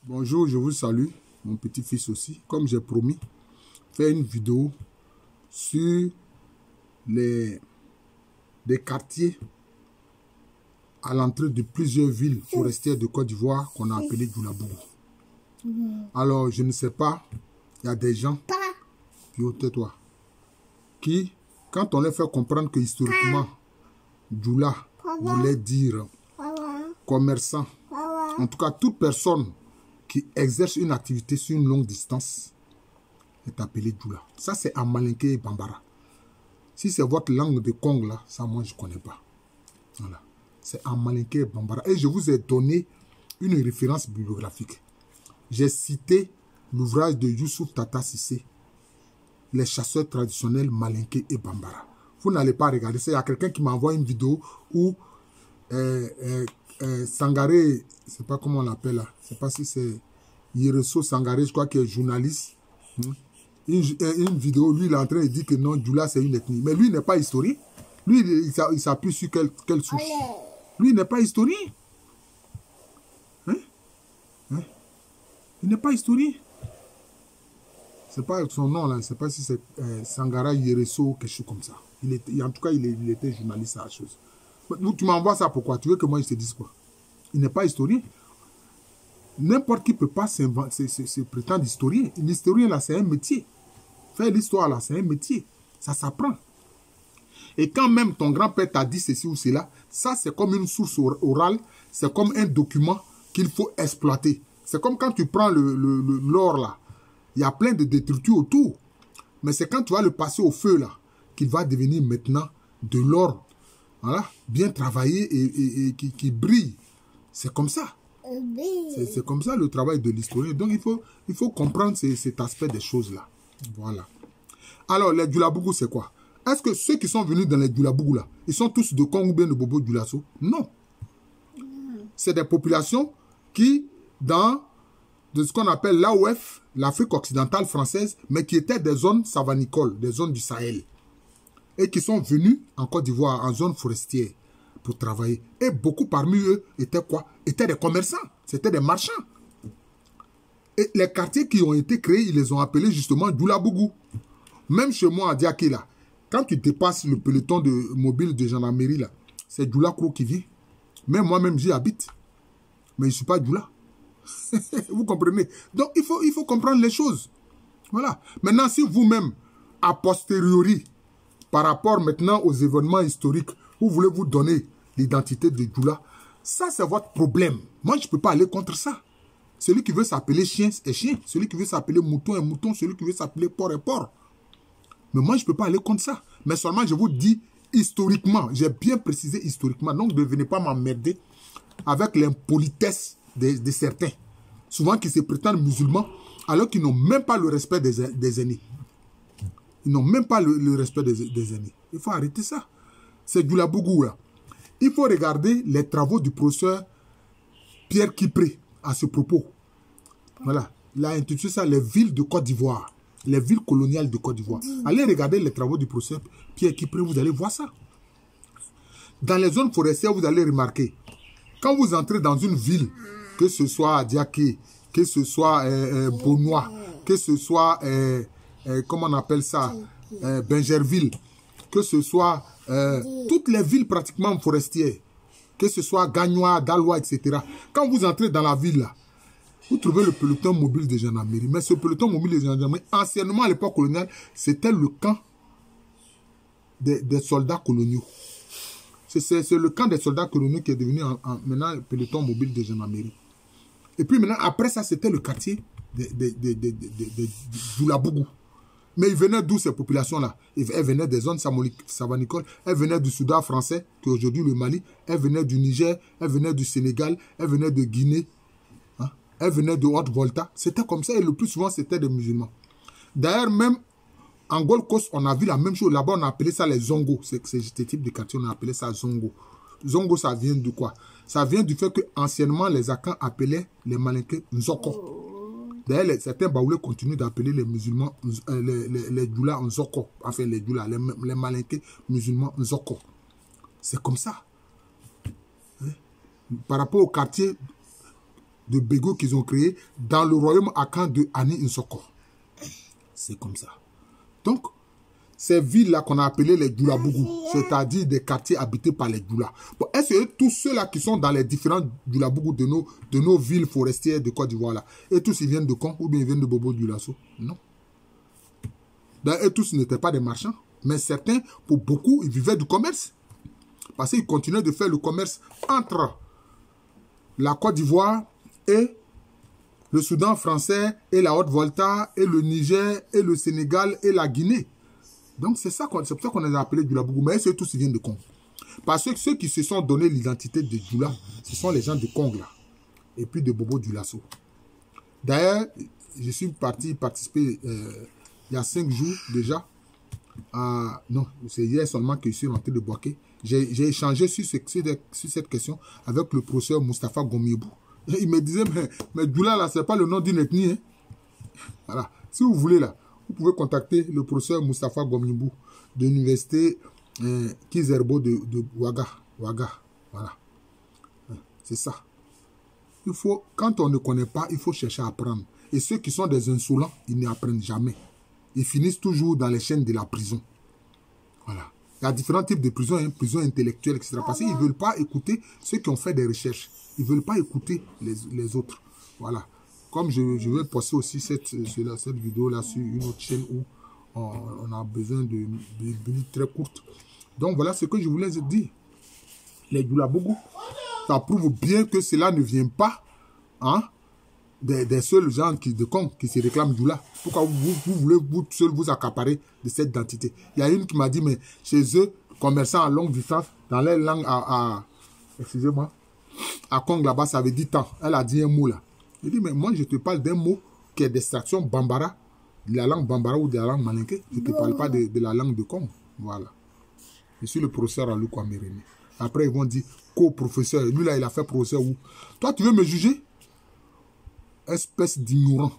Bonjour, je vous salue, mon petit-fils aussi. Comme j'ai promis, faire une vidéo sur des quartiers à l'entrée de plusieurs villes forestières de Côte d'Ivoire qu'on a appelées Djoulabougou. Alors, je ne sais pas, il y a des gens, tais-toi, qui, quand on leur fait comprendre que historiquement, Djoula voulait dire commerçant, en tout cas toute personne qui exerce une activité sur une longue distance est appelé Djoula. Ça, c'est Amalinké et Bambara. Si c'est votre langue de Congo, là, ça, moi, je ne connais pas. Voilà. C'est Amalinké et Bambara. Et je vous ai donné une référence bibliographique. J'ai cité l'ouvrage de Youssouf Tata Sissé, Les chasseurs traditionnels Malinké et Bambara. Vous n'allez pas regarder ça. Il y a quelqu'un qui m'envoie une vidéo où Sangaré, je ne sais pas comment on l'appelle là, je ne sais pas si c'est Yereso Sangaré, je crois qu'il est journaliste. Une vidéo, lui il est en train de dire que non, Djoula c'est une ethnie. Mais lui il n'est pas historien. Lui il s'appuie sur quelle souche. Lui il n'est pas historien. Il n'est pas historien. C'est pas son nom là, je ne sais pas si c'est Sangara Yereso ou quelque chose comme ça. En tout cas il était journaliste à la chose. Tu m'envoies ça pourquoi? Tu veux que moi je te dise quoi? Il n'est pas historien. N'importe qui ne peut pas se prétendre historien. L'historien là, c'est un métier. Faire l'histoire là, c'est un métier. Ça s'apprend. Et quand même ton grand-père t'a dit ceci ou cela, ça c'est comme une source orale, c'est comme un document qu'il faut exploiter. C'est comme quand tu prends l'or là, il y a plein de détritus autour. Mais c'est quand tu vas le passer au feu là, qu'il va devenir maintenant de l'or. Voilà, bien travaillé et qui brille. C'est comme ça. C'est comme ça le travail de l'historien. Donc il faut comprendre cet aspect des choses-là. Voilà. Alors, les Djoulabougou, c'est quoi? Est-ce que ceux qui sont venus dans les Djoulabougou, là, ils sont tous de Congo ou bien de Bobo Djoulasso? Non. C'est des populations qui, dans de ce qu'on appelle l'AOF, l'Afrique occidentale française, mais qui étaient des zones savanicoles, des zones du Sahel. Et qui sont venus en Côte d'Ivoire, en zone forestière, pour travailler. Et beaucoup parmi eux étaient quoi? Étaient des commerçants, c'était des marchands. Et les quartiers qui ont été créés, ils les ont appelés justement Djoulabougou. Même chez moi à Diaké, là, quand tu dépasses le peloton de mobile de gendarmerie, là, c'est Djoula Kro qui vient. Même moi-même, j'y habite. Mais je ne suis pas Djoula. Vous comprenez? Donc, il faut comprendre les choses. Voilà. Maintenant, si vous-même, a posteriori, par rapport maintenant aux événements historiques, vous voulez vous donner l'identité de Djoula, ça c'est votre problème. Moi je ne peux pas aller contre ça. Celui qui veut s'appeler chien est chien. Celui qui veut s'appeler mouton est mouton. Celui qui veut s'appeler porc est porc. Mais moi je ne peux pas aller contre ça. Mais seulement je vous dis historiquement. J'ai bien précisé historiquement. Donc ne venez pas m'emmerder avec l'impolitesse de certains. Souvent qui se prétendent musulmans alors qu'ils n'ont même pas le respect des aînés. Ils n'ont même pas le respect des aînés. Il faut arrêter ça. C'est Djoulabougou là. Il faut regarder les travaux du professeur Pierre Kipré à ce propos. Voilà. Il a intitulé ça les villes de Côte d'Ivoire. Les villes coloniales de Côte d'Ivoire. Allez regarder les travaux du professeur Pierre Kipré, vous allez voir ça. Dans les zones forestières, vous allez remarquer, quand vous entrez dans une ville, que ce soit Diaké, que ce soit Bonois, que ce soit comment on appelle ça, Benjerville, que ce soit toutes les villes pratiquement forestières, que ce soit Gagnois, Dalois, etc. Quand vous entrez dans la ville, là, vous trouvez le peloton mobile de gendarmerie. Mais ce peloton mobile de gendarmerie, anciennement à l'époque coloniale, c'était le camp des soldats coloniaux. C'est le camp des soldats coloniaux qui est devenu maintenant le peloton mobile de gendarmerie. Et puis maintenant, après ça, c'était le quartier de Djoulabougou. Mais ils venaient d'où ces populations-là? Elles venaient des zones savanicoles, elles venaient du Soudan français, qui est aujourd'hui le Mali, elles venaient du Niger, elles venaient du Sénégal, elles venaient de Guinée, hein? Elles venaient de Haute-Volta. C'était comme ça et le plus souvent, c'était des musulmans. D'ailleurs, même en Gold Coast, on a vu la même chose. Là-bas, on a appelé ça les Zongo. C'est ce type de quartier, on a appelé ça Zongo. Zongo, ça vient de quoi? Ça vient du fait que anciennement les Akans appelaient les Malinké Nzoko. D'ailleurs, certains Baoulés continuent d'appeler les musulmans, les Djoula Nzoko. Enfin, les Djoula, les Malinké musulmans Nzoko. C'est comme ça. Hein? Par rapport au quartier de bégots qu'ils ont créés dans le royaume Akan de Ani Nsoko. C'est comme ça. Donc, ces villes-là qu'on a appelées les Djoulabougou, c'est-à-dire des quartiers habités par les Djoula. Bon, est-ce que tous ceux-là qui sont dans les différents Djoulabougou de nos villes forestières de Côte d'Ivoire, là, et tous ils viennent de Con ou bien ils viennent de Bobo Djoulasso? Non. Et tous n'étaient pas des marchands, mais certains, pour beaucoup, ils vivaient du commerce. Parce qu'ils continuaient de faire le commerce entre la Côte d'Ivoire et le Soudan français et la Haute-Volta et le Niger et le Sénégal et la Guinée. Donc c'est pour ça qu'on les a appelés Djoulabougou. Mais c'est tous ils viennent de Congo. Parce que ceux qui se sont donné l'identité de Djoula, ce sont les gens de Congo là. Et puis de Bobo Djoulasso. D'ailleurs, je suis parti participer il y a 5 jours déjà. Non, c'est hier seulement que je suis rentré de Boaké. J'ai échangé sur cette question avec le professeur Moustapha Gomiebou. Il me disait, mais Djoula là, c'est pas le nom d'une ethnie. Hein? Voilà. Si vous voulez là, vous pouvez contacter le professeur Moustapha Gomiebou de l'université Kizerbo de Ouaga. Voilà. C'est ça. Il faut, quand on ne connaît pas, il faut chercher à apprendre. Et ceux qui sont des insolents, ils n'apprennent jamais. Ils finissent toujours dans les chaînes de la prison. Voilà. Il y a différents types de prisons, hein, prisons intellectuelles, etc. Parce qu'ils ne veulent pas écouter ceux qui ont fait des recherches. Ils ne veulent pas écouter les autres. Voilà. Comme je vais poster aussi cette vidéo-là sur une autre chaîne où on a besoin de minutes très courtes. Donc voilà ce que je voulais dire. Les Djoulabougou, ça prouve bien que cela ne vient pas hein, des seuls gens de Congo qui se réclament Djoula. Pourquoi vous voulez vous seul vous accaparer de cette identité? Il y a une qui m'a dit, mais chez eux, commerçants à longue distance, dans leur langue excusez-moi, à Congo là-bas, ça veut dire temps. Elle a dit un mot là. Je dis, mais moi je te parle d'un mot qui est d'extraction bambara, de la langue bambara ou de la langue malinké. Je ne te parle pas de la langue de Congo. Voilà. Je suis le professeur Alou Kwaméreni. Après, ils vont dire, co-professeur. Lui là, il a fait professeur où? Toi, tu veux me juger? Espèce d'ignorant.